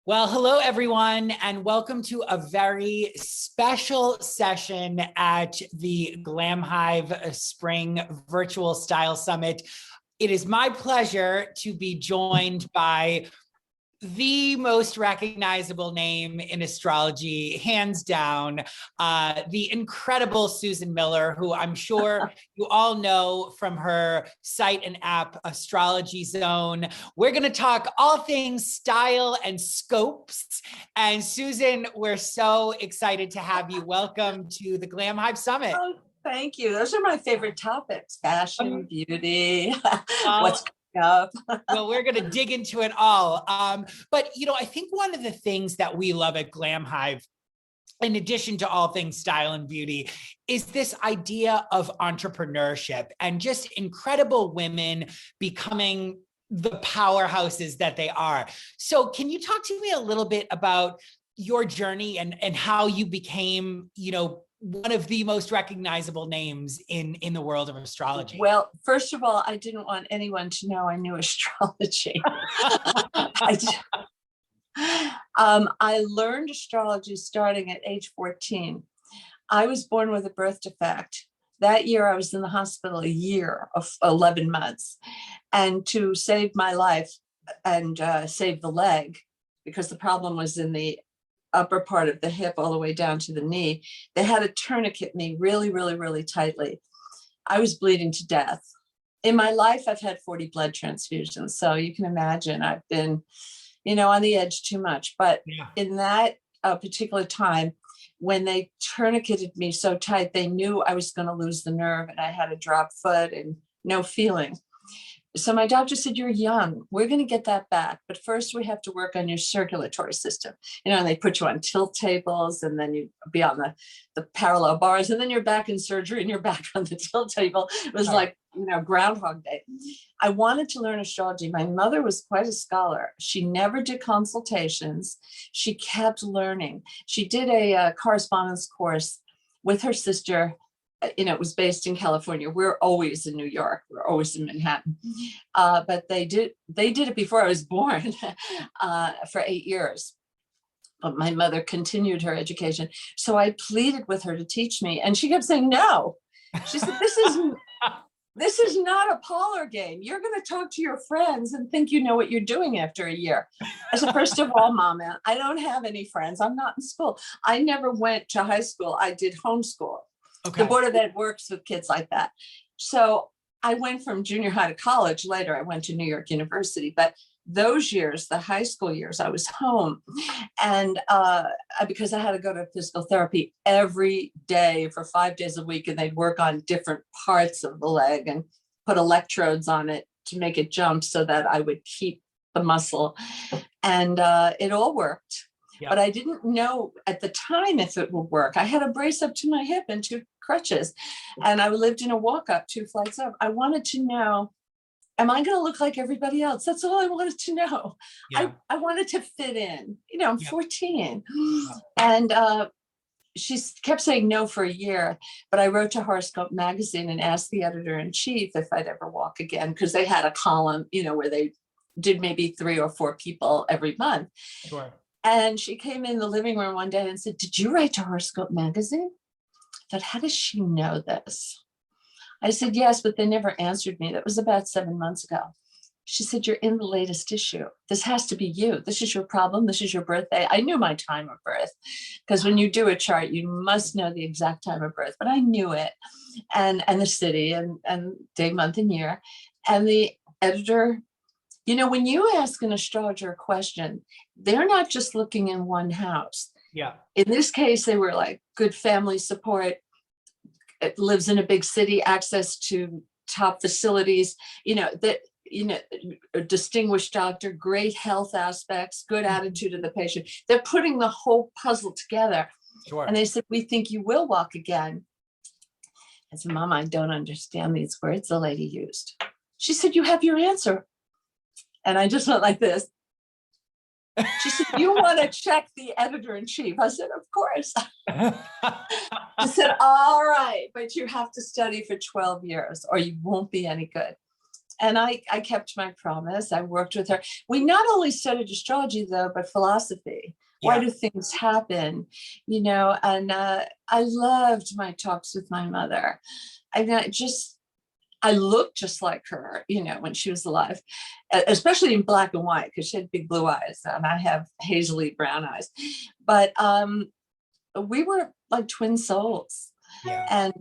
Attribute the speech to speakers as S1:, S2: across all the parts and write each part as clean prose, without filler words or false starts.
S1: Well, hello, everyone, and welcome to a very special session at the Glam Hive Spring Virtual Style Summit. It is my pleasure to be joined by the most recognizable name in astrology, hands down, the incredible Susan Miller, who I'm sure you all know from her site and app, Astrology Zone. We're going to talk all things style and scopes. And Susan, we're so excited to have you. Welcome to the Glam Hive Summit.
S2: Oh, thank you. Those are my favorite topics: fashion, beauty, what's up.
S1: Well, we're going to dig into it all. But, I think one of the things that we love at Glam Hive, in addition to all things style and beauty, is this idea of entrepreneurship and just incredible women becoming the powerhouses that they are. So can you talk to me a little bit about your journey and how you became, one of the most recognizable names in the world of astrology?
S2: Well, first of all, I didn't want anyone to know I knew astrology. I learned astrology starting at age 14. I was born with a birth defect. That year, I was in the hospital a year of 11 months. And to save my life and save the leg, because the problem was in the upper part of the hip all the way down to the knee, they had to tourniquet me really, really, really tightly. I was bleeding to death. In my life, I've had 40 blood transfusions. So you can imagine I've been, on the edge too much. But in that particular time, when they tourniqueted me so tight, they knew I was going to lose the nerve and I had a drop foot and no feeling. So my doctor said, "You're young. We're going to get that back. But first we have to work on your circulatory system." And they put you on tilt tables and then you be on the parallel bars and then you're back in surgery and you're back on the tilt table. It was like, Groundhog Day. I wanted to learn astrology. My mother was quite a scholar. She never did consultations. She kept learning. She did a correspondence course with her sister. It was based in California. We're always in New York. We're always in Manhattan. But they did it before I was born for 8 years. But my mother continued her education. So I pleaded with her to teach me. And she kept saying, no. She said, this is not a parlor game. You're going to talk to your friends and think you know what you're doing after a year. I said, first of all, Mama, I don't have any friends. I'm not in school. I never went to high school. I did homeschool. Okay. The Board of Ed works with kids like that. So I went from junior high to college. Later, I went to New York University. But those years, the high school years, I was home. And because I had to go to physical therapy every day for 5 days a week, and they'd work on different parts of the leg and put electrodes on it to make it jump so that I would keep the muscle. And it all worked. Yep. But I didn't know at the time if it would work. I had a brace up to my hip and 2 crutches, and I lived in a walk-up 2 flights up. I wanted to know, am I going to look like everybody else? That's all I wanted to know. Yeah. I wanted to fit in. I'm 14. And she kept saying no for a year, but I wrote to Horoscope Magazine and asked the editor-in-chief if I'd ever walk again, because they had a column, where they did maybe 3 or 4 people every month. Sure. And she came in the living room one day and said, "Did you write to Horoscope Magazine?" I thought, how does she know this? I said, yes, but they never answered me. That was about 7 months ago. She said, "You're in the latest issue. This has to be you. This is your problem. This is your birthday." I knew my time of birth, because when you do a chart, you must know the exact time of birth. But I knew it, and the city and day, month, and year. And the editor, when you ask an astrologer a question, they're not just looking in one house. Yeah. In this case, they were like, good family support, it lives in a big city, access to top facilities, a distinguished doctor, great health aspects, good attitude of the patient. They're putting the whole puzzle together. Sure. And they said, "We think you will walk again." I said, "Mama, I don't understand these words the lady used." She said, "You have your answer." And I just went like this. She said, "You want to check the editor-in-chief?" I said, "Of course." She said, "All right, but you have to study for 12 years or you won't be any good." And I kept my promise. I worked with her. We not only studied astrology, though, but philosophy. Why do things happen? And I loved my talks with my mother. I looked just like her, when she was alive, especially in black and white, because she had big blue eyes and I have hazily brown eyes. But we were like twin souls and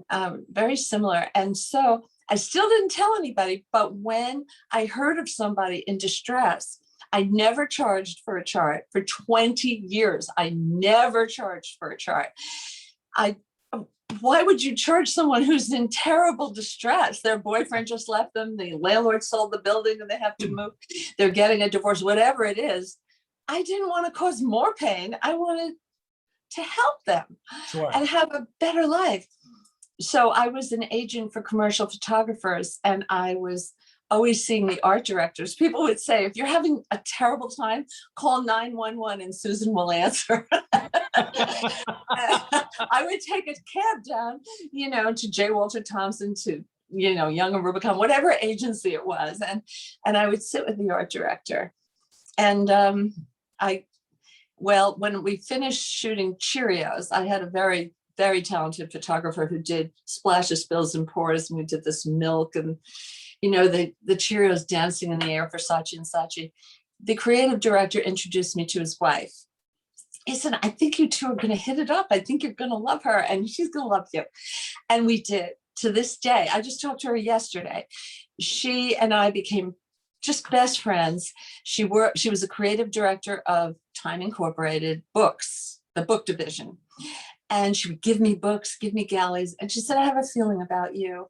S2: very similar. And so I still didn't tell anybody, but when I heard of somebody in distress, I never charged for a chart for 20 years. I never charged for a chart. Why would you charge someone who's in terrible distress? Their boyfriend just left them. The landlord sold the building and they have to move. They're getting a divorce, whatever it is. I didn't want to cause more pain. I wanted to help them and have a better life. So I was an agent for commercial photographers, and I was always seeing the art directors. People would say, if you're having a terrible time, call 911 and Susan will answer. I would take a cab down, to J. Walter Thompson, to, Young and Rubicon, whatever agency it was. And I would sit with the art director. And when we finished shooting Cheerios, I had a very, very talented photographer who did splashes, spills, and pours. And we did this milk and the Cheerios dancing in the air for Saatchi and Saatchi. The creative director introduced me to his wife. He said, I think you two are going to hit it up. I think you're going to love her and she's going to love you. And we did. To this day, I just talked to her yesterday. She and I became just best friends. She was a creative director of Time Incorporated Books, the book division. And she would give me books, give me galleys. And she said, I have a feeling about you.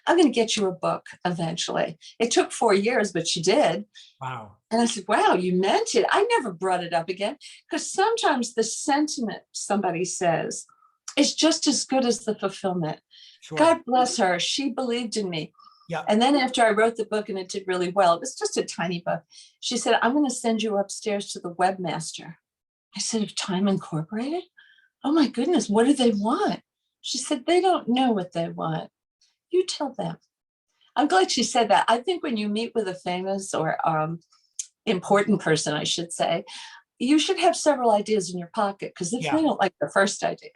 S2: I'm going to get you a book eventually. It took 4 years, but she did.
S1: Wow. And
S2: I said, wow, you meant it. I never brought it up again, because sometimes the sentiment somebody says is just as good as the fulfillment. Sure. God bless her. She believed in me. Yeah. And then after I wrote the book and it did really well, it was just a tiny book. She said, I'm going to send you upstairs to the webmaster. I said, of Time Incorporated? Oh my goodness, what do they want? She said, they don't know what they want. You tell them. I'm glad she said that. I think when you meet with a famous or important person, I should say, you should have several ideas in your pocket, because if they don't like the first idea,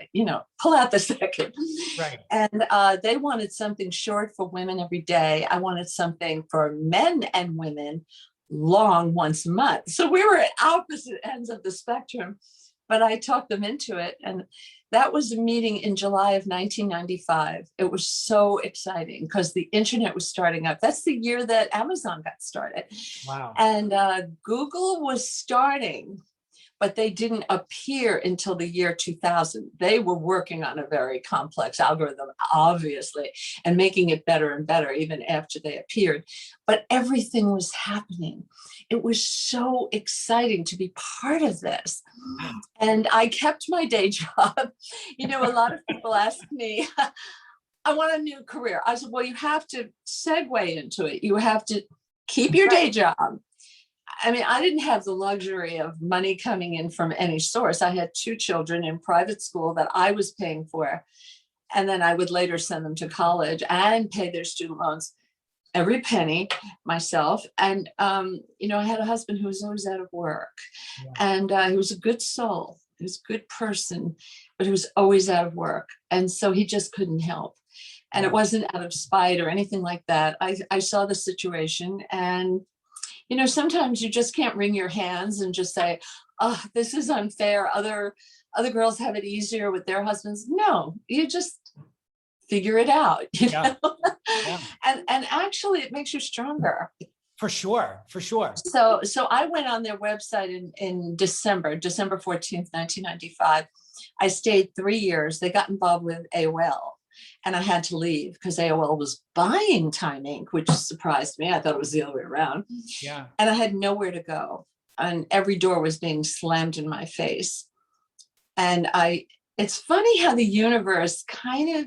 S2: pull out the second. Right. And they wanted something short for women every day. I wanted something for men and women long once a month. So we were at opposite ends of the spectrum, but I talked them into it. And that was a meeting in July of 1995. It was so exciting because the internet was starting up. That's the year that Amazon got started. Wow. And Google was starting, but they didn't appear until the year 2000. They were working on a very complex algorithm, obviously, and making it better and better even after they appeared. But everything was happening. It was so exciting to be part of this. And I kept my day job. A lot of people ask me, I want a new career. I said, well, you have to segue into it. You have to keep your day job. I mean, I didn't have the luxury of money coming in from any source. I had 2 children in private school that I was paying for. And then I would later send them to college and pay their student loans, every penny myself. And, I had a husband who was always out of work. Yeah. And he was a good soul. He was a good person, but he was always out of work. And so he just couldn't help. And it wasn't out of spite or anything like that. I saw the situation, and sometimes you just can't wring your hands and just say, oh, this is unfair. Other girls have it easier with their husbands. No, you just figure it out, know? Yeah. And actually it makes you stronger.
S1: For sure.
S2: So I went on their website in December 14th, 1995. I stayed 3 years. They got involved with AOL. And I had to leave because AOL was buying Time Inc., which surprised me. I thought it was the other way around. Yeah. And I had nowhere to go. And every door was being slammed in my face. And it's funny how the universe kind of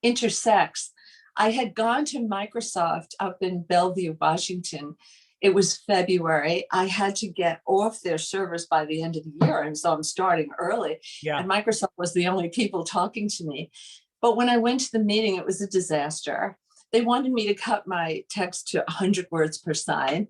S2: intersects. I had gone to Microsoft up in Bellevue, Washington. It was February. I had to get off their servers by the end of the year. And so I'm starting early. Yeah. And Microsoft was the only people talking to me. But when I went to the meeting, it was a disaster. they wanted me to cut my text to 100 words per sign.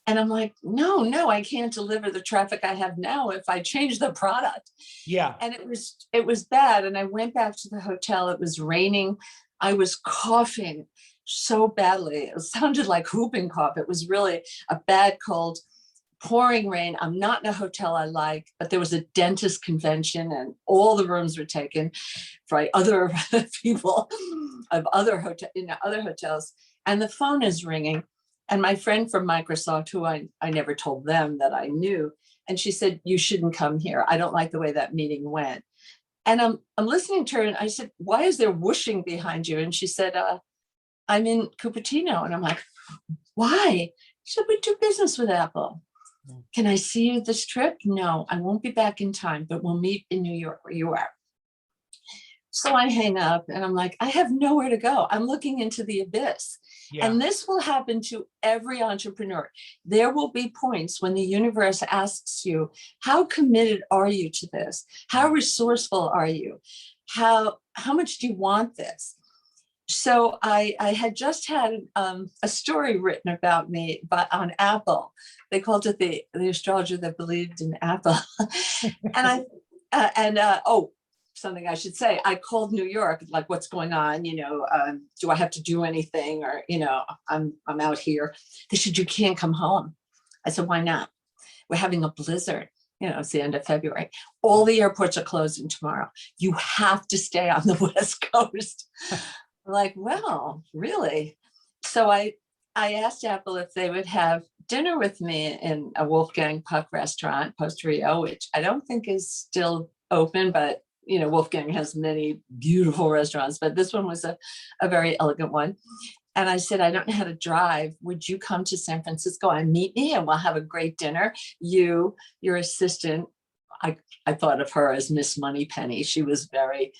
S2: And I'm like, no, I can't deliver the traffic I have now if I change the product.
S1: Yeah.
S2: And it was bad. And I went back to the hotel. It was raining. I was coughing so badly. It sounded like whooping cough. It was really a bad cold, pouring rain. I'm not in a hotel I like, but there was a dentist convention and all the rooms were taken by other people of other hotels. And the phone is ringing. And my friend from Microsoft, who I never told them that I knew, and she said, you shouldn't come here. I don't like the way that meeting went. And I'm listening to her and I said, why is there whooshing behind you? And she said, I'm in Cupertino. And I'm like, why? She said, we do business with Apple. Can I see you this trip? No, I won't be back in time, but we'll meet in New York where you are. So I hang up and I'm like, I have nowhere to go. I'm looking into the abyss. Yeah. And this will happen to every entrepreneur. There will be points when the universe asks you, how committed are you to this? How resourceful are you? How much do you want this? So I had just had a story written about me, but on Apple. They called it the astrologer that believed in Apple. Something I should say, I called New York, like, what's going on? Do I have to do anything? Or, I'm out here. They said, you can't come home. I said, why not? We're having a blizzard. It's the end of February. All the airports are closing tomorrow. You have to stay on the West Coast. I'm like, well, really? So I asked Apple if they would have dinner with me in a Wolfgang Puck restaurant, Post Rio, which I don't think is still open, but Wolfgang has many beautiful restaurants, but this one was a very elegant one. And I said, I don't know how to drive. Would you come to San Francisco and meet me and we'll have a great dinner? You, your assistant, I thought of her as Miss Moneypenny. She was very,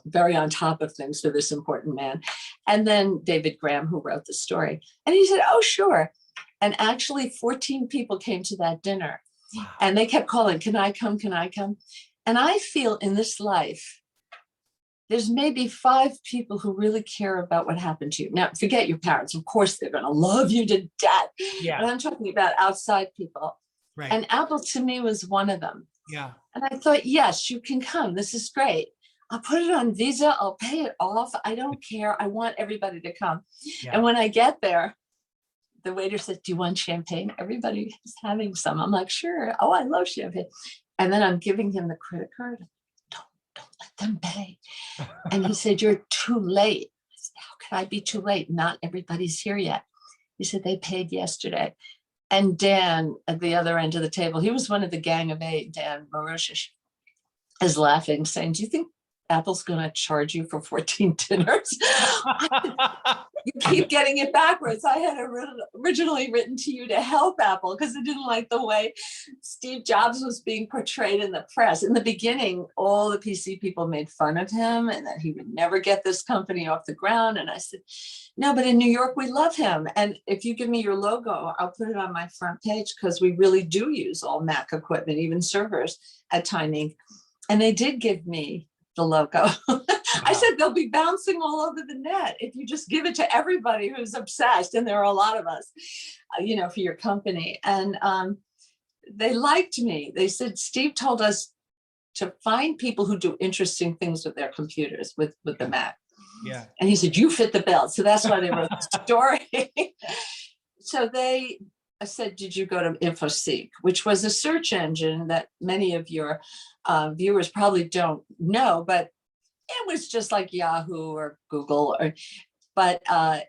S2: very on top of things for this important man. And then David Graham, who wrote the story. And he said, oh, sure. And actually 14 people came to that dinner. Wow. And they kept calling, can I come? Can I come? And I feel in this life, there's maybe 5 people who really care about what happened to you. Now, forget your parents. Of course, they're going to love you to death. Yeah. But I'm talking about outside people. Right. And Apple to me was one of them. Yeah. And I thought, yes, you can come. This is great. I'll put it on Visa. I'll pay it off. I don't care. I want everybody to come. Yeah. And when I get there, the waiter said, do you want champagne? Everybody is having some. I'm like, sure. Oh, I love champagne. And then I'm giving him the credit card. Don't let them pay. And he said, you're too late. I said, how can I be too late? Not everybody's here yet. He said, they paid yesterday. And Dan at the other end of the table, he was one of the Gang of 8, Dan Marushish, is laughing, saying, do you think Apple's going to charge you for 14 dinners? You keep getting it backwards. I had originally written to you to help Apple because I didn't like the way Steve Jobs was being portrayed in the press. In the beginning, all the PC people made fun of him and that he would never get this company off the ground. And I said, no, but in New York, we love him. And if you give me your logo, I'll put it on my front page because we really do use all Mac equipment, even servers at Time Inc. And they did give me the logo. I said, they'll be bouncing all over the net if you just give it to everybody who's obsessed. And there are a lot of us, for your company. And they liked me. They said, Steve told us to find people who do interesting things with their computers, with the Mac. Yeah. And he said, you fit the bill. So that's why they wrote the story. So they said, did you go to InfoSeek, which was a search engine that many of your viewers probably don't know, but it was just like Yahoo or Google, but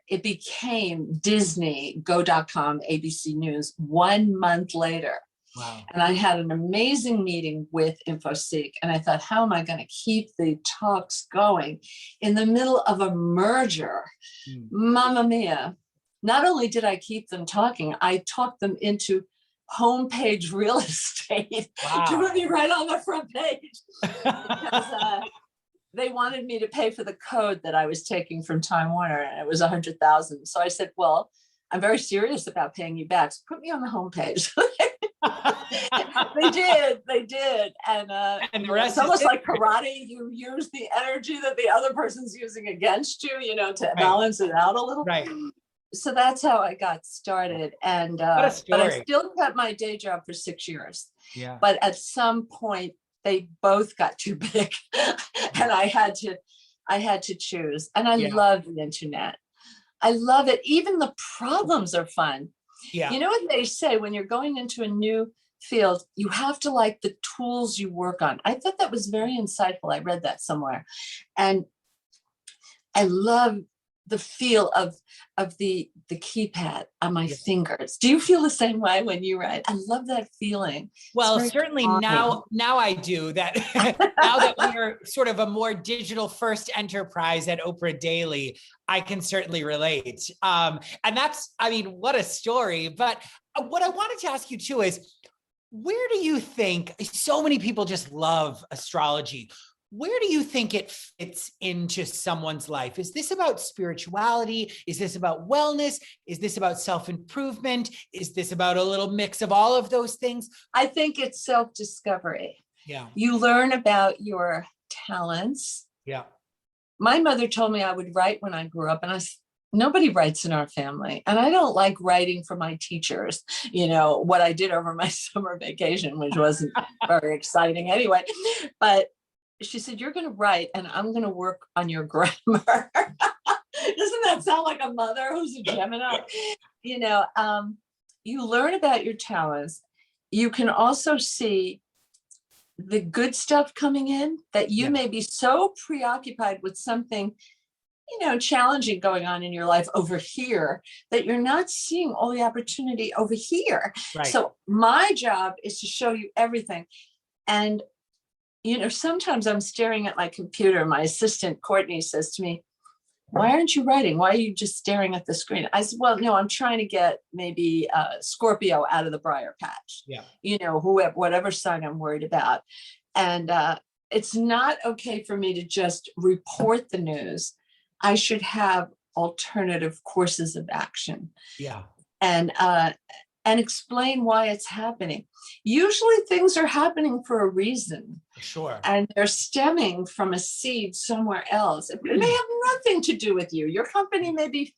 S2: it became Disney, Go.com, ABC News 1 month later. Wow. And I had an amazing meeting with InfoSeek. And I thought, how am I going to keep the talks going in the middle of a merger? Mamma mia. Not only did I keep them talking, I talked them into homepage real estate to put me right on the front page. Because they wanted me to pay for the code that I was taking from Time Warner, and it was $100,000. So I said, well, I'm very serious about paying you back. So put me on the homepage. They did. And
S1: And the rest
S2: it's almost
S1: is
S2: like karate. You use the energy that the other person's using against you, to
S1: right.
S2: balance it out a little.
S1: Right.
S2: So that's how I got started. And
S1: What a story.
S2: but I still kept my day job for 6 years.
S1: Yeah.
S2: But at some point they both got too big and I had to choose. And I love the internet. I love it. Even the problems are fun.
S1: Yeah.
S2: You know what they say, when you're going into a new field, you have to like the tools you work on. I thought that was very insightful. I read that somewhere. And I love the feel of the keypad on my fingers. Do you feel the same way when you write? I love that feeling.
S1: Well, certainly now I do that. Now that we're sort of a more digital first enterprise at Oprah Daily, I can certainly relate. And that's, I mean, what a story. But what I wanted to ask you too is, where do you think, so many people just love astrology, where do you think it fits into someone's life? Is this about spirituality? Is this about wellness? Is this about self-improvement? Is this about a little mix of all of those things?
S2: I think it's self-discovery.
S1: Yeah.
S2: You learn about your talents.
S1: Yeah.
S2: My mother told me I would write when I grew up, and nobody writes in our family. And I don't like writing for my teachers, what I did over my summer vacation, which wasn't very exciting anyway. But she said, you're going to write and I'm going to work on your grammar. Doesn't that sound like a mother who's a Gemini? You learn about your talents. You can also see the good stuff coming in, that you may be so preoccupied with something, challenging going on in your life over here, that you're not seeing all the opportunity over here.
S1: Right.
S2: So my job is to show you everything. And sometimes I'm staring at my computer. My assistant, Courtney, says to me, why aren't you writing? Why are you just staring at the screen? I said, well, no, I'm trying to get maybe Scorpio out of the briar patch.
S1: Yeah.
S2: Whatever sign I'm worried about. And it's not okay for me to just report the news. I should have alternative courses of action.
S1: Yeah.
S2: And explain why it's happening. Usually things are happening for a reason.
S1: Sure.
S2: And they're stemming from a seed somewhere else. It may have nothing to do with you. Your company may be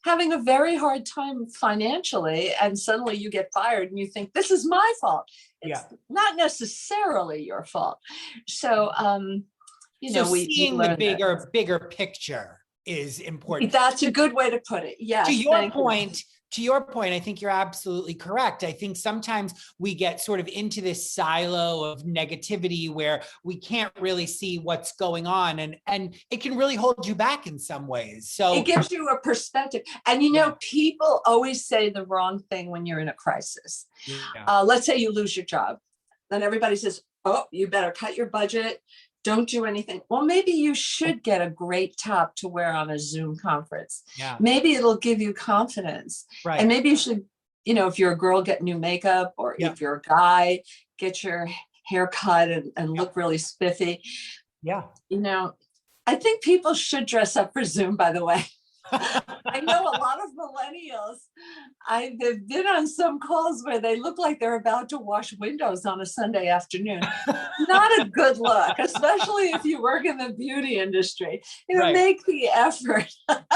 S2: having a very hard time financially, and suddenly you get fired and you think, this is my fault. It's not necessarily your fault. So,
S1: seeing the bigger picture is important.
S2: That's a good way to put it. Yes.
S1: To your point, I think you're absolutely correct. I think sometimes we get sort of into this silo of negativity where we can't really see what's going on, and it can really hold you back in some ways. So
S2: it gives you a perspective. And people always say the wrong thing when you're in a crisis. Yeah. Let's say you lose your job. Then everybody says, oh, you better cut your budget. Don't do anything. Well, maybe you should get a great top to wear on a Zoom conference. Yeah. Maybe it'll give you confidence.
S1: Right.
S2: And maybe you should, if you're a girl, get new makeup, or if you're a guy, get your hair cut and look really spiffy.
S1: Yeah.
S2: I think people should dress up for Zoom, by the way. I know a lot of millennials. I've been on some calls where they look like they're about to wash windows on a Sunday afternoon. Not a good look, especially if you work in the beauty industry. Make the effort.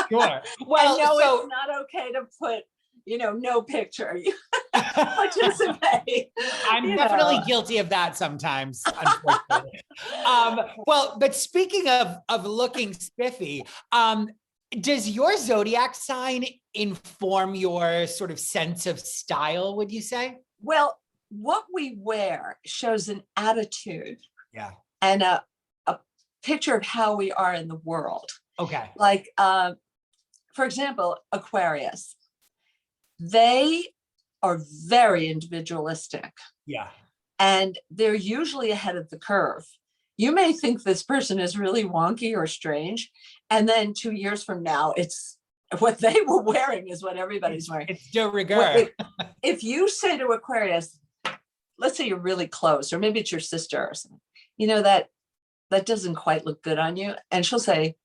S1: Sure.
S2: Well, it's not okay to put, no picture. Participate.
S1: I'm definitely guilty of that sometimes, unfortunately. But speaking of looking spiffy, does your zodiac sign inform your sort of sense of style, would you say?
S2: Well, what we wear shows an attitude.
S1: Yeah.
S2: And a picture of how we are in the world.
S1: Okay.
S2: Like, for example, Aquarius. They are very individualistic.
S1: Yeah.
S2: And they're usually ahead of the curve. You may think this person is really wonky or strange, and then 2 years from now, it's what they were wearing is what everybody's wearing.
S1: It's de rigueur.
S2: If you say to Aquarius, let's say you're really close, or maybe it's your sister or something, that doesn't quite look good on you. And she'll say,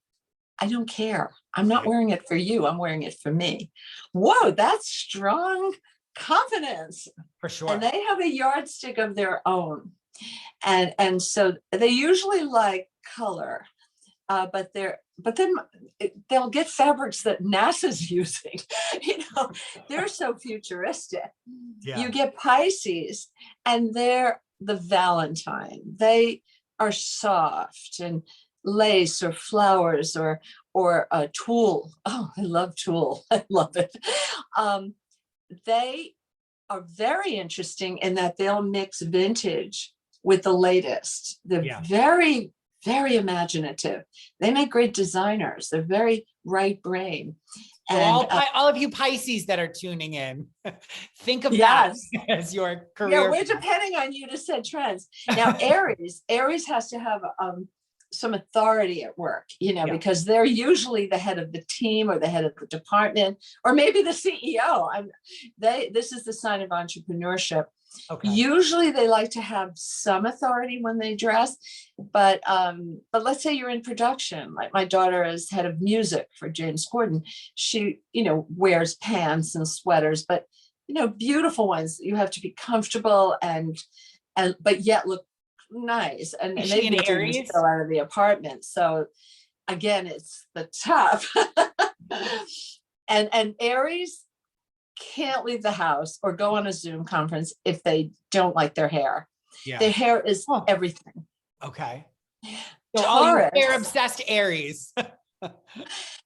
S2: I don't care. I'm not wearing it for you. I'm wearing it for me. Whoa, that's strong. confidence.
S1: For sure.
S2: And they have a yardstick of their own. And so they usually like color, but then they'll get fabrics that NASA's using. They're so futuristic.
S1: Yeah.
S2: You get Pisces, and they're the Valentine. They are soft and lace or flowers or tulle. Oh, I love tulle. I love it. They are very interesting in that they'll mix vintage with the latest. They're very, very imaginative. They make great designers. They're very right brain.
S1: So
S2: and
S1: all of you Pisces that are tuning in, think of that as your career.
S2: Yeah, we're depending on you to set trends. Now, Aries has to have some authority at work, because they're usually the head of the team or the head of the department, or maybe the CEO. This is the sign of entrepreneurship. Okay. Usually they like to have some authority when they dress, but let's say you're in production. Like my daughter is head of music for James Corden. She, wears pants and sweaters, but beautiful ones. You have to be comfortable and but yet look nice. And they would just go out of the apartment. So again, it's the tough. and Aries can't leave the house or go on a Zoom conference if they don't like their hair. Yeah. Their hair is everything.
S1: Okay. So all you hair obsessed Aries.
S2: And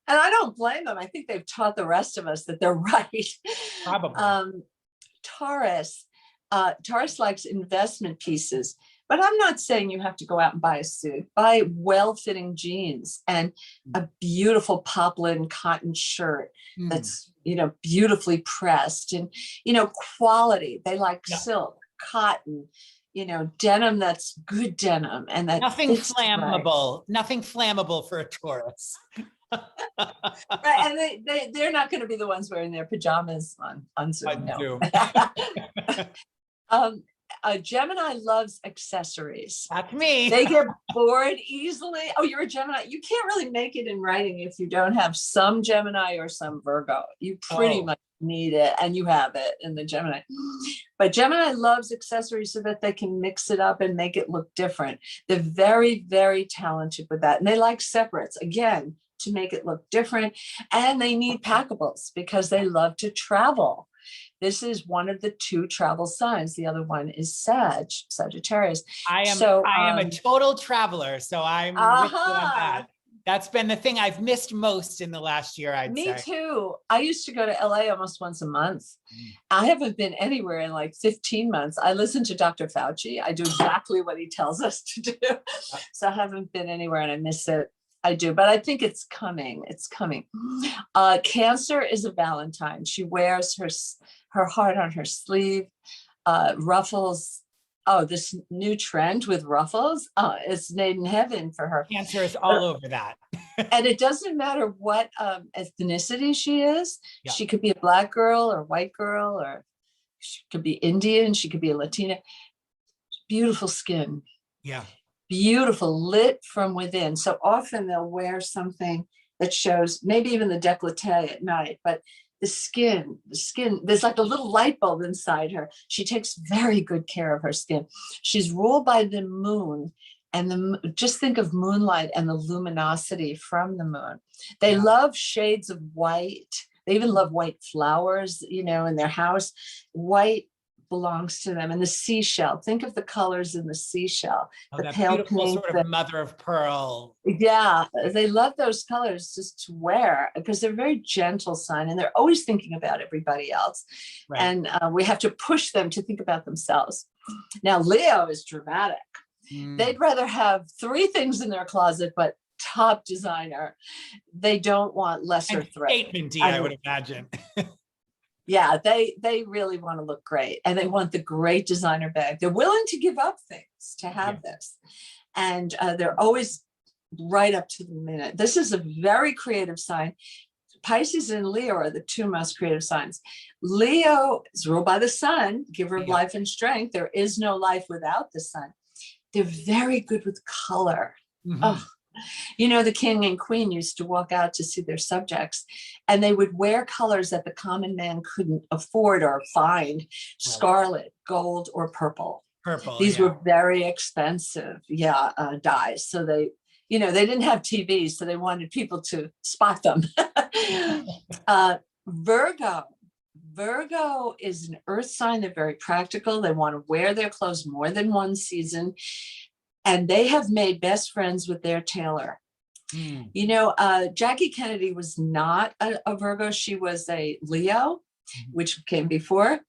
S2: I don't blame them. I think they've taught the rest of us that they're right.
S1: Probably.
S2: Taurus likes investment pieces, but I'm not saying you have to go out and buy a suit. Buy well-fitting jeans and a beautiful poplin cotton shirt that's, beautifully pressed and, quality. They like silk, cotton, denim that's good denim. And that
S1: nothing flammable, nothing flammable for a Taurus.
S2: Right, and they're not going to be the ones wearing their pajamas on Zoom. Gemini loves accessories.
S1: That's me.
S2: They get bored easily. Oh, you're a Gemini. You can't really make it in writing if you don't have some Gemini or some Virgo. You pretty much need it, and you have it in the Gemini. But Gemini loves accessories so that they can mix it up and make it look different. They're very, very talented with that. And they like separates, again, to make it look different. And they need packables because they love to travel. This is one of the two travel signs. The other one is Sagittarius.
S1: I am a total traveler, so I'm with you on that. That's been the thing I've missed most in the last year, I'd say.
S2: Me too. I used to go to LA almost once a month. I haven't been anywhere in like 15 months. I listen to Dr. Fauci. I do exactly what he tells us to do. So I haven't been anywhere and I miss it. I do, but I think it's coming. It's coming. Cancer is a Valentine. She wears her heart on her sleeve, ruffles. Oh, this new trend with ruffles. It's made in heaven for her.
S1: Cancer is all over that.
S2: And it doesn't matter what ethnicity she is. Yeah. She could be a Black girl or white girl, or she could be Indian. She could be a Latina. Beautiful skin.
S1: Yeah.
S2: Beautiful, lit from within. So often they'll wear something that shows maybe even the décolleté at night, but the skin, there's like a little light bulb inside her. She takes very good care of her skin. She's ruled by the moon, and just think of moonlight and the luminosity from the moon. They love shades of white. They even love white flowers, in their house. White belongs to them. And the seashell, think of the colors in the seashell, the pale pink,
S1: sort of mother of pearl.
S2: Yeah, they love those colors just to wear because they're a very gentle sign and they're always thinking about everybody else. Right. And we have to push them to think about themselves. Now, Leo is dramatic. They'd rather have 3 things in their closet, but top designer. They don't want lesser threat.
S1: Statement-y, I would imagine.
S2: Yeah, they really want to look great and they want the great designer bag. They're willing to give up things to have this. And they're always right up to the minute. This is a very creative sign. Pisces and Leo are the 2 most creative signs. Leo is ruled by the sun, giver of life and strength. There is no life without the sun. They're very good with color. Mm-hmm. Oh, You know, the king and queen used to walk out to see their subjects, and they would wear colors that the common man couldn't afford or find: scarlet, gold, or purple.
S1: Purple.
S2: These
S1: Yeah.
S2: were very expensive, dyes. So they, they didn't have TVs, so they wanted people to spot them. Virgo. Virgo is an earth sign. They're very practical. They want to wear their clothes more than one season. And they have made best friends with their tailor. Jackie Kennedy was not a Virgo. She was a Leo, which came before.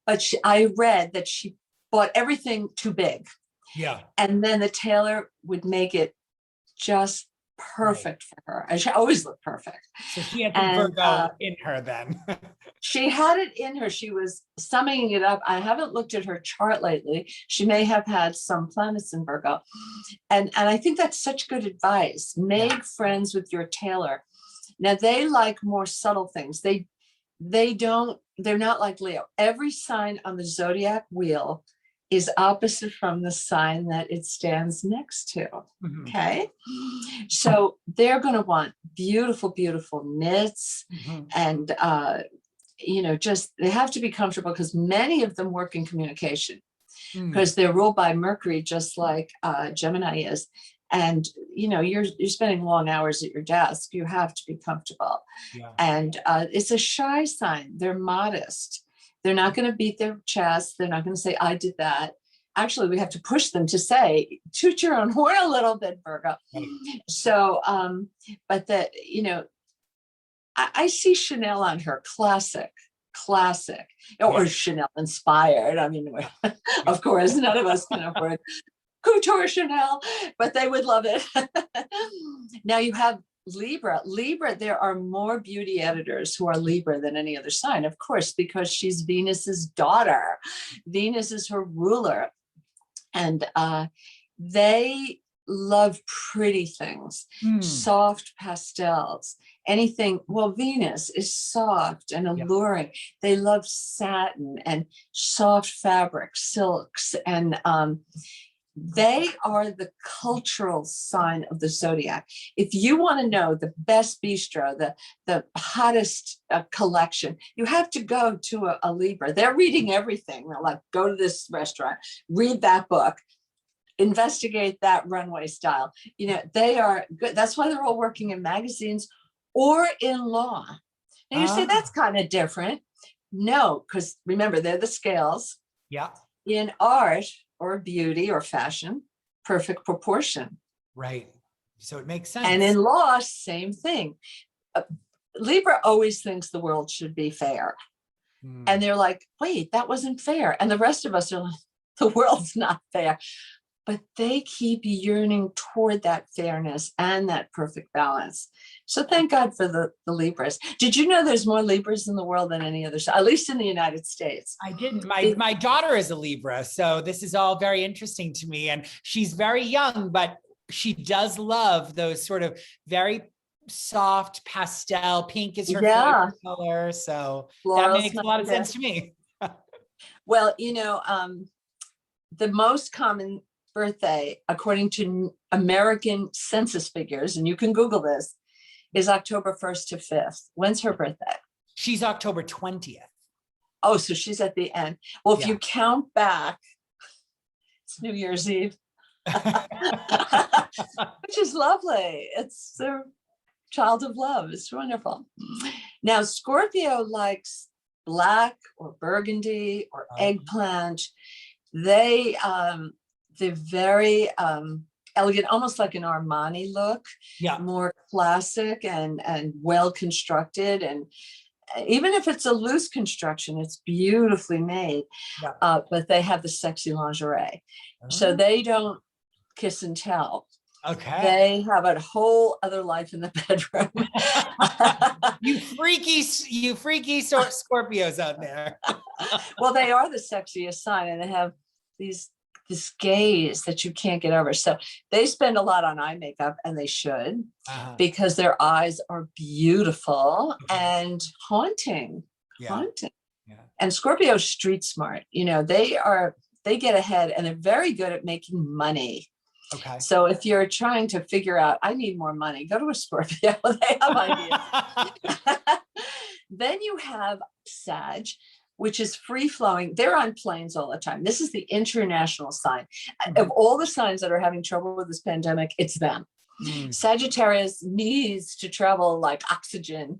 S2: But I read that she bought everything too big.
S1: Yeah.
S2: And then the tailor would make it just perfect for her. And she always looked perfect.
S1: So she had the Virgo in her then.
S2: She had it in her. She was summing it up. I haven't looked at her chart lately. She may have had some planets in Virgo. And I think that's such good advice. Make friends with your tailor. Now, they like more subtle things. They're not like Leo. Every sign on the zodiac wheel is opposite from the sign that it stands next to. Okay. So they're going to want beautiful, beautiful knits and, just they have to be comfortable, because many of them work in communication because they're ruled by Mercury, just like Gemini is. And, you're spending long hours at your desk. You have to be comfortable. Yeah. And it's a shy sign. They're modest. They're not going to beat their chest. They're not going to say, I did that. Actually, we have to push them to say, toot your own horn a little bit, Virgo. So, but that, I see Chanel on her, classic, or Chanel inspired. I mean, of course, none of us can afford couture Chanel, but they would love it. Now you have Libra. There are more beauty editors who are Libra than any other sign, of course, because she's Venus's daughter. Venus is her ruler. And they love pretty things, soft pastels, anything. Well, Venus is soft and alluring. They love satin and soft fabrics, silks, and they are the cultural sign of the zodiac. If you want to know the best bistro, the hottest collection, you have to go to a Libra. They're reading everything. They're like, go to this restaurant, read that book, investigate that runway style. They are good. That's why they're all working in magazines or in law. Now you say that's kind of different. No, because remember, they're the scales.
S1: Yeah.
S2: In art or beauty or fashion, perfect proportion.
S1: Right. So it makes sense.
S2: And in law, same thing. Libra always thinks the world should be fair. And they're like, wait, that wasn't fair. And the rest of us are like, the world's not fair. But they keep yearning toward that fairness and that perfect balance. So thank God for the Libras. Did you know there's more Libras in the world than any other, at least in the United States?
S1: I didn't. My daughter is a Libra, so this is all very interesting to me. And she's very young, but she does love those sort of very soft pastel. Pink is her favorite color. So that makes a lot of sense to me.
S2: Well, the most common birthday, according to American census figures, and you can Google this, is October 1st to 5th. When's her birthday?
S1: She's October 20th.
S2: Oh, so she's at the end. Well, if you count back, it's New Year's Eve, which is lovely. It's their child of love. It's wonderful. Now, Scorpio likes black or burgundy or eggplant. They're very elegant, almost like an Armani look, more classic and well constructed. And even if it's a loose construction, it's beautifully made. But they have the sexy lingerie. So they don't kiss and tell.
S1: Okay.
S2: They have a whole other life in the bedroom.
S1: You freaky Scorpios out there.
S2: Well, they are the sexiest sign, and they have this gaze that you can't get over. So they spend a lot on eye makeup, and they should, because their eyes are beautiful and haunting. Haunting. Yeah. And Scorpio's street smart. They get ahead, and they're very good at making money.
S1: Okay.
S2: So if you're trying to figure out, I need more money, go to a Scorpio. They have ideas. Then you have Sag, which is free flowing. They're on planes all the time. This is the international sign. Of all the signs that are having trouble with this pandemic, it's them. Sagittarius needs to travel like oxygen,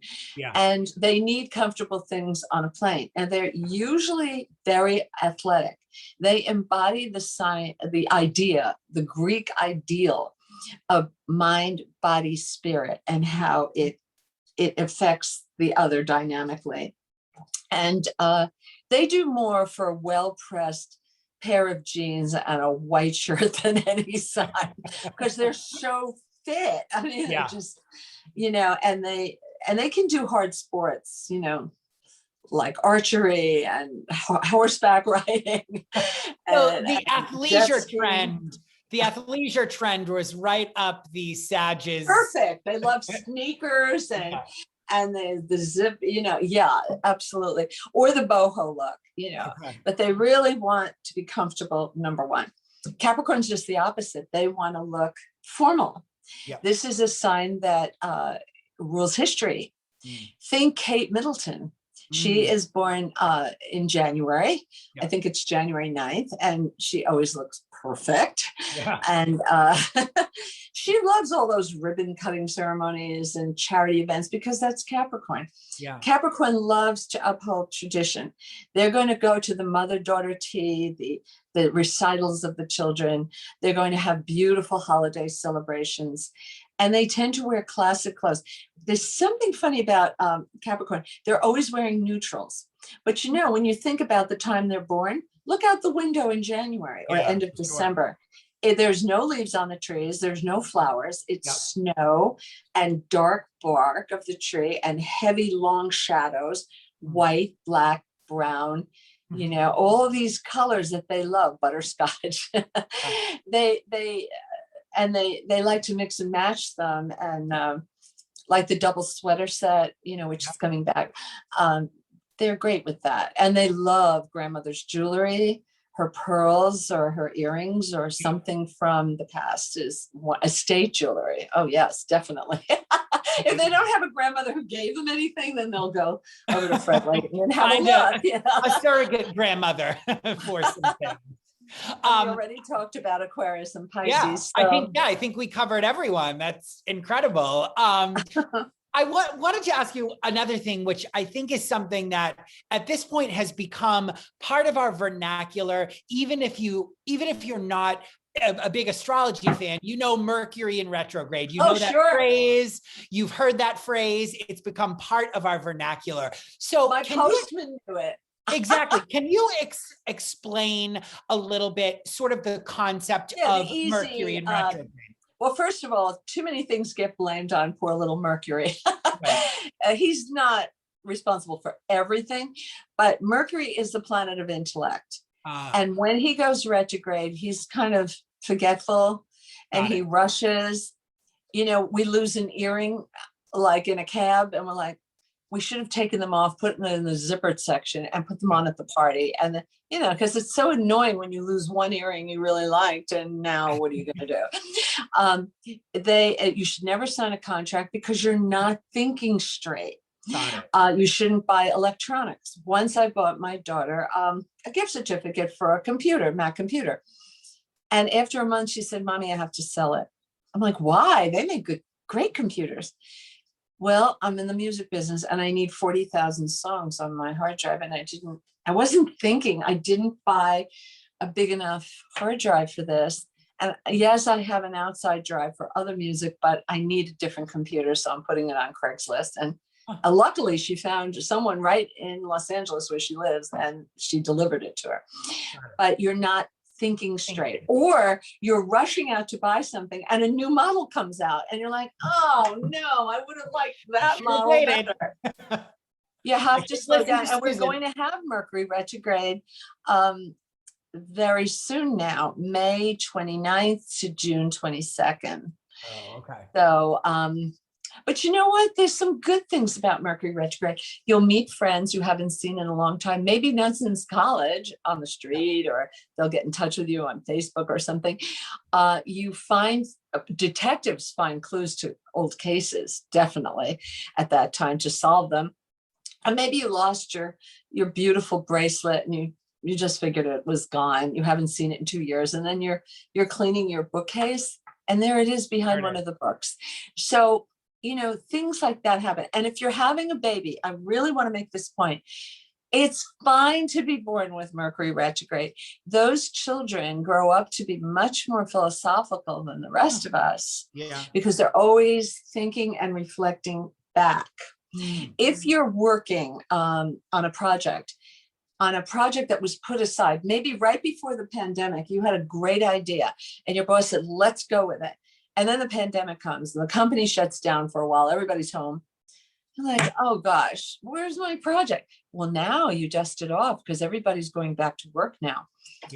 S2: and they need comfortable things on a plane. And they're usually very athletic. They embody the idea, the Greek ideal of mind, body, spirit, and how it affects the other dynamically. And they do more for a well-pressed pair of jeans and a white shirt than any sign, because they're so fit. I mean, they're just, and they can do hard sports, like archery and horseback riding.
S1: So the athleisure trend was right up the Sages.
S2: Perfect. They love sneakers and the zip, absolutely. Or the boho look, but they really want to be comfortable, number one. Capricorn's just the opposite. They want to look formal. This is a sign that rules history. Think Kate Middleton. She is born in January. I think it's January 9th, and she always looks perfect. And she loves all those ribbon cutting ceremonies and charity events because that's Capricorn. Capricorn loves to uphold tradition. They're going to go to the mother-daughter tea, the recitals of the children. They're going to have beautiful holiday celebrations. And they tend to wear classic clothes. There's something funny about Capricorn. They're always wearing neutrals. But when you think about the time they're born, look out the window in January or end of December. There's no leaves on the trees. There's no flowers. It's snow and dark bark of the tree and heavy, long shadows, white, black, brown, all of these colors that they love, butterscotch. They like to mix and match them, and like the double sweater set, which is coming back. They're great with that. And they love grandmother's jewelry, her pearls or her earrings or something from the past is estate jewelry. Oh yes, definitely. If they don't have a grandmother who gave them anything, then they'll go over to Fred Layton and have a look.
S1: A surrogate grandmother for something.
S2: We already talked about Aquarius and Pisces.
S1: I think we covered everyone. That's incredible. I wanted to ask you another thing, which I think is something that at this point has become part of our vernacular. Even if you're not a big astrology fan, Mercury in retrograde. That phrase. You've heard that phrase. It's become part of our vernacular. So
S2: my postman knew it.
S1: Exactly. Can you explain a little bit sort of the concept of Mercury in retrograde?
S2: Well, first of all, too many things get blamed on poor little Mercury. He's not responsible for everything, but Mercury is the planet of intellect. And when he goes retrograde, he's kind of forgetful and he rushes. We lose an earring like in a cab and we're like, we should have taken them off, put them in the zippered section and put them on at the party. And, because it's so annoying when you lose one earring you really liked. And now what are you going to do? You should never sign a contract because you're not thinking straight. You shouldn't buy electronics. Once I bought my daughter a gift certificate for a computer, Mac computer. And after a month, she said, Mommy, I have to sell it. I'm like, why? They make great computers. Well, I'm in the music business and I need 40,000 songs on my hard drive. And I wasn't thinking, I didn't buy a big enough hard drive for this. And yes, I have an outside drive for other music, but I need a different computer. So I'm putting it on Craigslist. And luckily she found someone right in Los Angeles where she lives and she delivered it to her. But you're not thinking straight, or you're rushing out to buy something and a new model comes out and you're like, oh no, I would have liked that model better. You have to slow down. And we're going to have Mercury retrograde very soon now, May 29th to June 22nd.
S1: Oh, okay.
S2: So But you know what? There's some good things about Mercury retrograde. You'll meet friends you haven't seen in a long time, maybe not since college on the street, or they'll get in touch with you on Facebook or something. You find detectives find clues to old cases, definitely at that time, to solve them. And maybe you lost your beautiful bracelet and you just figured it was gone. You haven't seen it in 2 years. And then you're cleaning your bookcase and there it is behind one of the books. So, things like that happen. And if you're having a baby, I really want to make this point. It's fine to be born with Mercury retrograde. Those children grow up to be much more philosophical than the rest of us, because they're always thinking and reflecting back. If you're working on a project that was put aside, maybe right before the pandemic, you had a great idea and your boss said, let's go with it. And then the pandemic comes and the company shuts down for a while. Everybody's home. You're like, oh gosh, where's my project? Well, now you dust it off because everybody's going back to work now.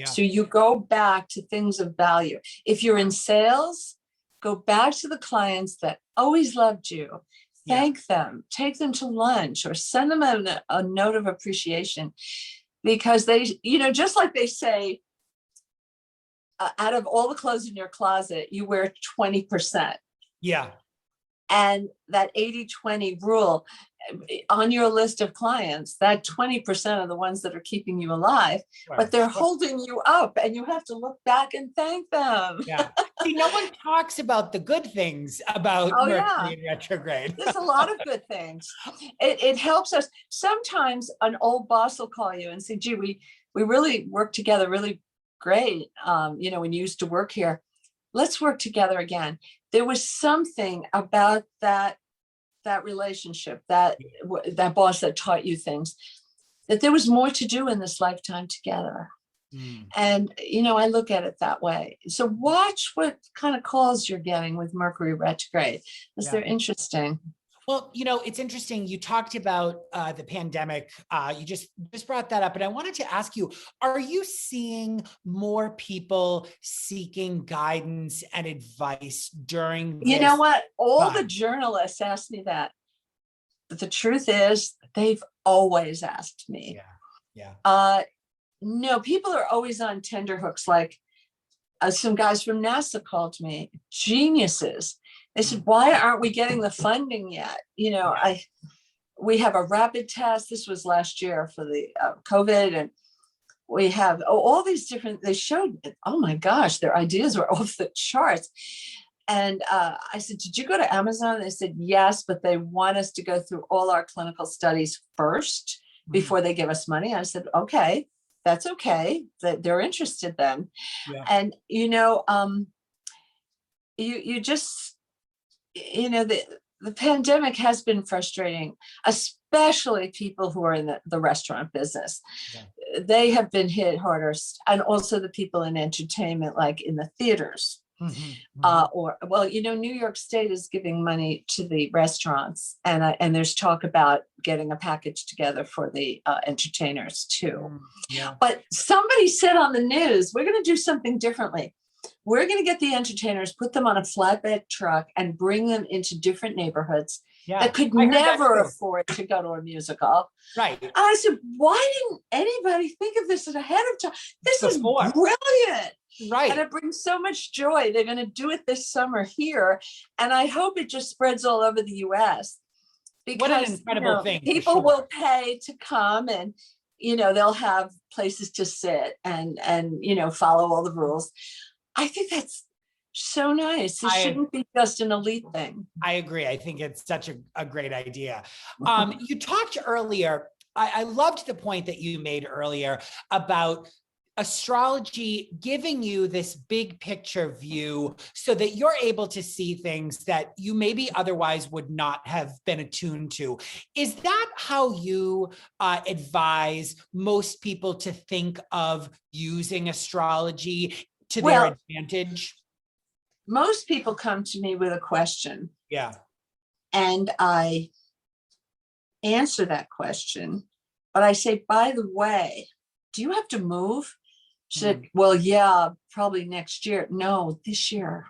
S2: So you go back to things of value. If you're in sales, go back to the clients that always loved you. Thank them, take them to lunch, or send them a note of appreciation, because they, just like they say, out of all the clothes in your closet, you wear 20%. Yeah. And that 80-20 rule on your list of clients, that 20% are the ones that are keeping you alive, but they're holding you up and you have to look back and thank them.
S1: See, no one talks about the good things about Mercury retrograde.
S2: There's a lot of good things. It helps us. Sometimes an old boss will call you and say, gee, we really work together really great. When you used to work here, let's work together again. There was something about that relationship, that boss that taught you things, that there was more to do in this lifetime together. And, I look at it that way. So watch what kind of calls you're getting with Mercury retrograde, because they're interesting.
S1: Well, it's interesting. You talked about the pandemic. You just brought that up. And I wanted to ask you, are you seeing more people seeking guidance and advice during this?
S2: You know what? All the journalists ask me that. But the truth is, they've always asked me. No, people are always on tenterhooks. Like some guys from NASA called me, geniuses. They said, why aren't we getting the funding yet? We have a rapid test. This was last year for the COVID. And we have all these different, they showed, oh my gosh, their ideas were off the charts. And I said, did you go to Amazon? They said, yes, but they want us to go through all our clinical studies first before they give us money. I said, okay, that's okay. That they're interested then. And, you just, the pandemic has been frustrating, especially people who are in the restaurant business. They have been hit hardest. And also the people in entertainment, like in the theaters. New York State is giving money to the restaurants, and there's talk about getting a package together for the entertainers too. But somebody said on the news, we're going to do something differently. We're going to get the entertainers, put them on a flatbed truck, and bring them into different neighborhoods that could never afford to go to a musical. And I said, why didn't anybody think of this ahead of time? This is brilliant. And it brings so much joy. They're going to do it this summer here. And I hope it just spreads all over the US. Because
S1: what an incredible thing.
S2: People will pay to come, and, they'll have places to sit and follow all the rules. I think that's so nice. It shouldn't be just an elite thing.
S1: I agree. I think it's such a great idea. You talked earlier, I loved the point that you made earlier about astrology giving you this big picture view so that you're able to see things that you maybe otherwise would not have been attuned to. Is that how you advise most people to think of using astrology to their advantage?
S2: Most people come to me with a question. And I answer that question, but I say, by the way, do you have to move? She said, well, yeah, probably next year. No, this year.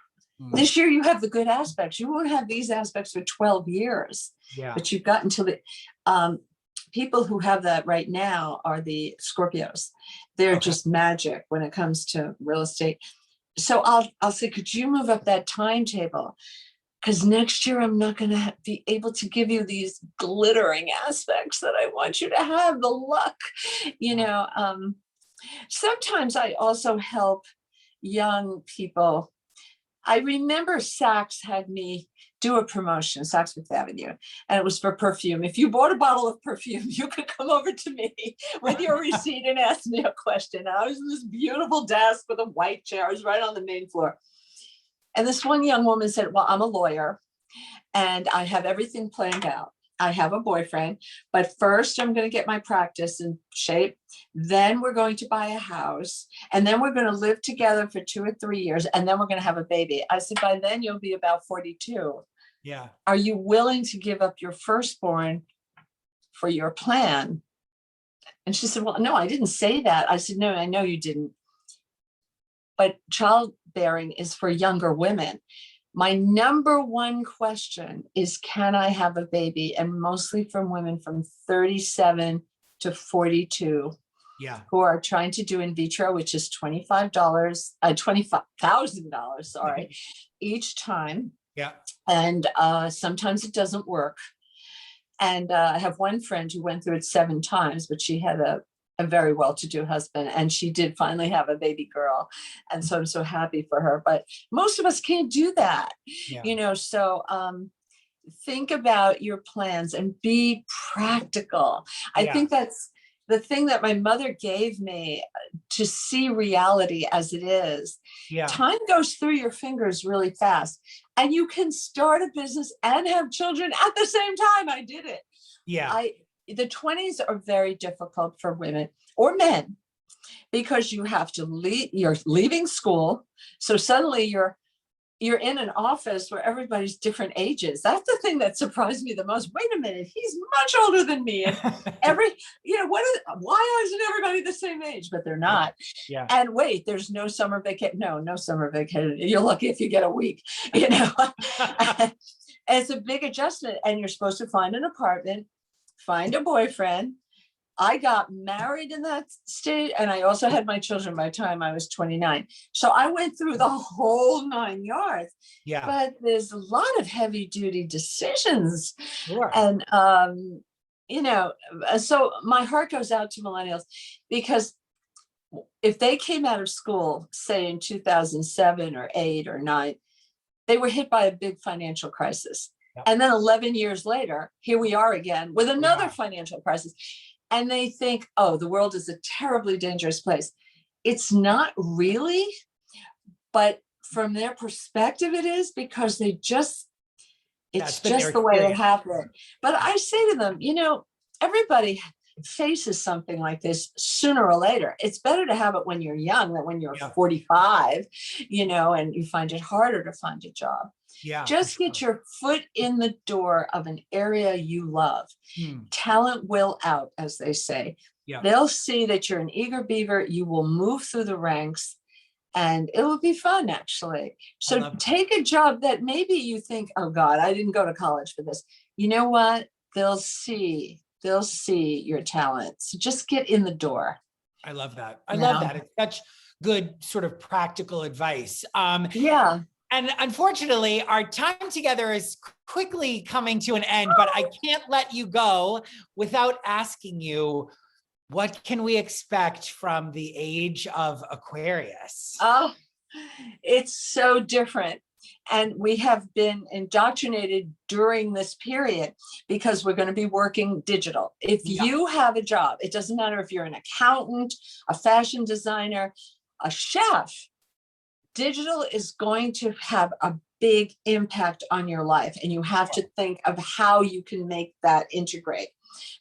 S2: This year you have the good aspects. You won't have these aspects for 12 years, but you've got until the people who have that right now are the Scorpios. They're just magic when it comes to real estate. So I'll say, could you move up that timetable? Because next year I'm not going to be able to give you these glittering aspects that I want you to have, the luck, you know. Sometimes I also help young people. I remember Saks had me do a promotion, Saks Fifth Avenue, and it was for perfume. If you bought a bottle of perfume, you could come over to me with your receipt and ask me a question. I was in this beautiful desk with a white chair. I was right on the main floor. And this one young woman said, well, I'm a lawyer and I have everything planned out. I have a boyfriend, but first I'm going to get my practice in shape. Then we're going to buy a house, and then we're going to live together for 2 or 3 years, and then we're going to have a baby. I said, by then you'll be about 42.
S1: Yeah.
S2: Are you willing to give up your firstborn for your plan? And she said, well, no, I didn't say that. I said, no, I know you didn't. But childbearing is for younger women. My number one question is, can I have a baby? And mostly from women from 37 to 42 who are trying to do in vitro, which is $25,000, sorry, each time.
S1: Yeah.
S2: And sometimes it doesn't work. And I have one friend who went through it 7 times, but she had a very well-to-do husband, and she did finally have a baby girl. And so I'm so happy for her, but most of us can't do that, you know, so think about your plans and be practical. I think that's the thing that my mother gave me, to see reality as it is. Time goes through your fingers really fast, and you can start a business and have children at the same time. I did it. The 20s are very difficult for women or men, because you have to leave, you're leaving school. So suddenly you're in an office where everybody's different ages. That's the thing that surprised me the most. Wait a minute, he's much older than me. And why isn't everybody the same age? But they're not. And wait, there's no summer vacation. No summer vacation. You're lucky if you get a week, you know. It's a big adjustment, and you're supposed to find an apartment, find a boyfriend. I got married in that state, and I also had my children by the time I was 29. So I went through the whole 9 yards. But there's a lot of heavy duty decisions. And, you know, so my heart goes out to millennials, because if they came out of school, say in 2007 or 8 or 9, they were hit by a big financial crisis. And then 11 years later, here we are again with another financial crisis. And they think, oh, the world is a terribly dangerous place. It's not really, but from their perspective, it is, because it's just the way it happened. But I say to them, you know, everybody faces something like this sooner or later. It's better to have it when you're young than when you're 45, you know, and you find it harder to find a job. Just get your foot in the door of an area you love. Talent will out, as they say. They'll see that you're an eager beaver. You will move through the ranks, and it will be fun, actually. So take a job that maybe you think, oh God, I didn't go to college for this. You know what? They'll see your talent. So just get in the door.
S1: I love that. I love that. It's such good sort of practical advice. And unfortunately, our time together is quickly coming to an end, but I can't let you go without asking you, what can we expect from the age of Aquarius?
S2: Oh, it's so different. And we have been indoctrinated during this period, because we're going to be working digital. If you have a job, it doesn't matter if you're an accountant, a fashion designer, a chef, digital is going to have a big impact on your life. And you have to think of how you can make that integrate,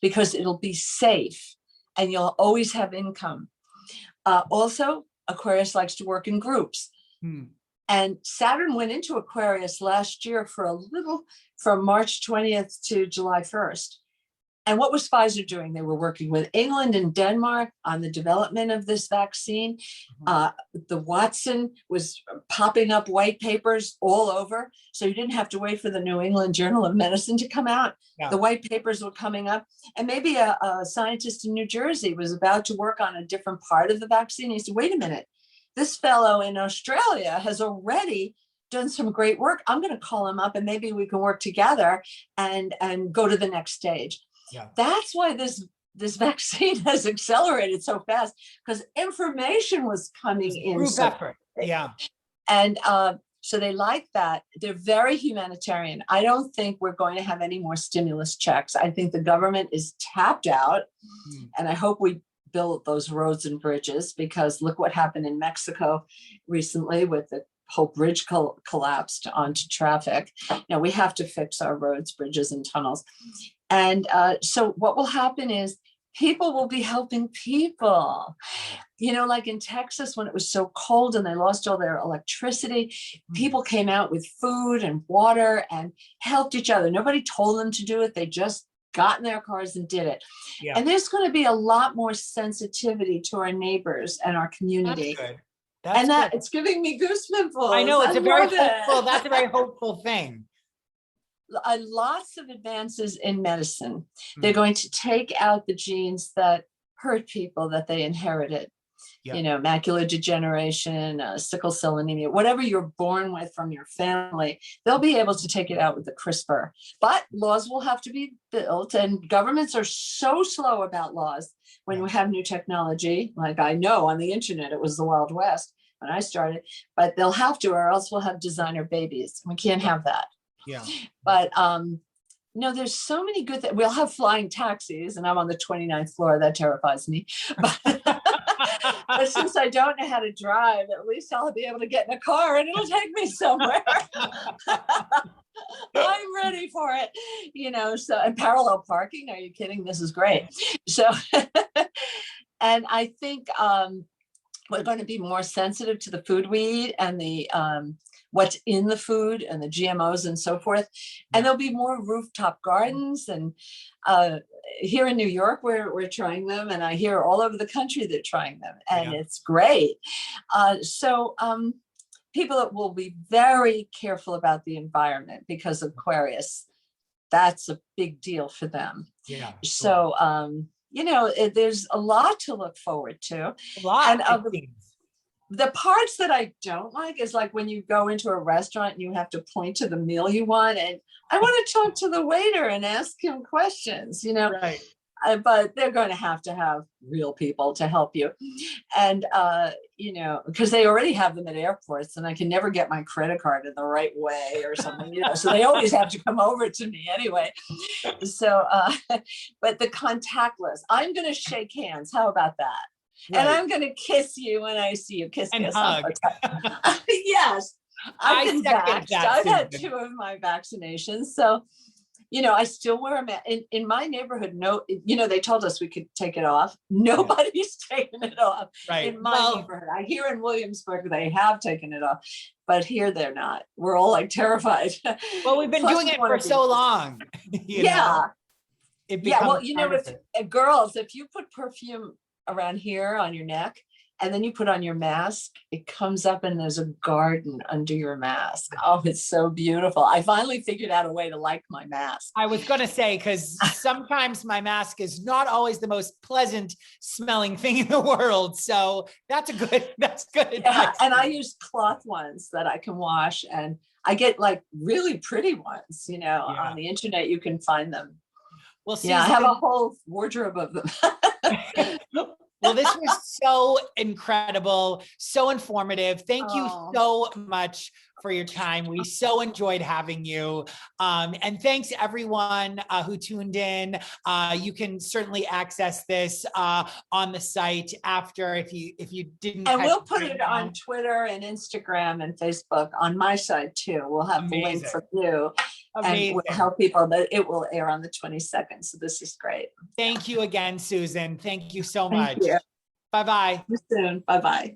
S2: because it'll be safe and you'll always have income. Also, Aquarius likes to work in groups. And Saturn went into Aquarius last year from March 20th to July 1st. And what was Pfizer doing? They were working with England and Denmark on the development of this vaccine. The Watson was popping up white papers all over. So you didn't have to wait for the New England Journal of Medicine to come out. Yeah. The white papers were coming up. And maybe a scientist in New Jersey was about to work on a different part of the vaccine. He said, wait a minute, this fellow in Australia has already done some great work. I'm going to call him up and maybe we can work together and go to the next stage. Yeah. That's why this vaccine has accelerated so fast, because information was coming in.
S1: Group effort. Yeah.
S2: And so they like that. They're very humanitarian. I don't think we're going to have any more stimulus checks. I think the government is tapped out. And I hope we build those roads and bridges, because look what happened in Mexico recently with the whole bridge collapsed onto traffic. Now we have to fix our roads, bridges, and tunnels. And so what will happen is people will be helping people. You know, like in Texas, when it was so cold and they lost all their electricity, people came out with food and water and helped each other. Nobody told them to do it. They just got in their cars and did it. Yeah. And there's going to be a lot more sensitivity to our neighbors and our community.
S1: That's good.
S2: It's giving me goosebumps.
S1: I know, it's that's a very hopeful thing.
S2: Lots of advances in medicine. They're going to take out the genes that hurt people that they inherited. Yep. You know, macular degeneration, sickle cell anemia, whatever you're born with from your family, they'll be able to take it out with the CRISPR. But laws will have to be built, and governments are so slow about laws when we have new technology. Like I know on the internet, it was the Wild West when I started, but they'll have to, or else we'll have designer babies. We can't have that. Yeah. But no, there's so many good things. We'll have flying taxis, and I'm on the 29th floor. That terrifies me. But since I don't know how to drive, at least I'll be able to get in a car and it'll take me somewhere. I'm ready for it, you know. So, and parallel parking, are you kidding? This is great. So, and I think we're going to be more sensitive to the food we eat and the what's in the food and the GMOs and so forth. And there'll be more rooftop gardens. And here in New York, we're trying them. And I hear all over the country they're trying them. And it's great. So people will be very careful about the environment because of Aquarius. That's a big deal for them. Yeah. So, you know, there's a lot to look forward to.
S1: A lot. And
S2: the parts that I don't like is like when you go into a restaurant and you have to point to the meal you want, and I want to talk to the waiter and ask him questions, you know. Right. But they're going to have real people to help you. And, you know, because they already have them at airports and I can never get my credit card in the right way or something, you know, so they always have to come over to me anyway. So, but the contactless, I'm going to shake hands. How about that? Right. And I'm going to kiss you when I see you. Kiss me.
S1: Hug.
S2: Yes. I've been vaxxed. I've had 2 of my vaccinations. So, you know, I still wear a mask. In my neighborhood, no, you know, they told us we could take it off. Nobody's taken it off in my neighborhood. I hear in Williamsburg they have taken it off, but here they're not. We're all like terrified.
S1: Well, we've been doing it for so long. You know?
S2: Well, you know, girls, if you put perfume around here on your neck and then you put on your mask, it comes up and there's a garden under your mask. Oh, it's so beautiful. I finally figured out a way to like my mask.
S1: I was going to say, because sometimes my mask is not always the most pleasant smelling thing in the world. So that's good.
S2: Yeah, and I use cloth ones that I can wash, and I get like really pretty ones, you know, on the internet, you can find them. Well, Susan, I have a whole wardrobe of them.
S1: Well, this was so incredible, so informative. Thank you so much for your time. We so enjoyed having you. And thanks everyone who tuned in. You can certainly access this on the site after if you didn't.
S2: And we'll put it on Twitter and Instagram and Facebook on my side too. We'll have the link for you. Amazing. And we'll help people, but it will air on the 22nd. So this is great.
S1: Thank you again, Susan. Thank you so much.
S2: Thank you.
S1: Bye-bye.
S2: See you soon. Bye-bye.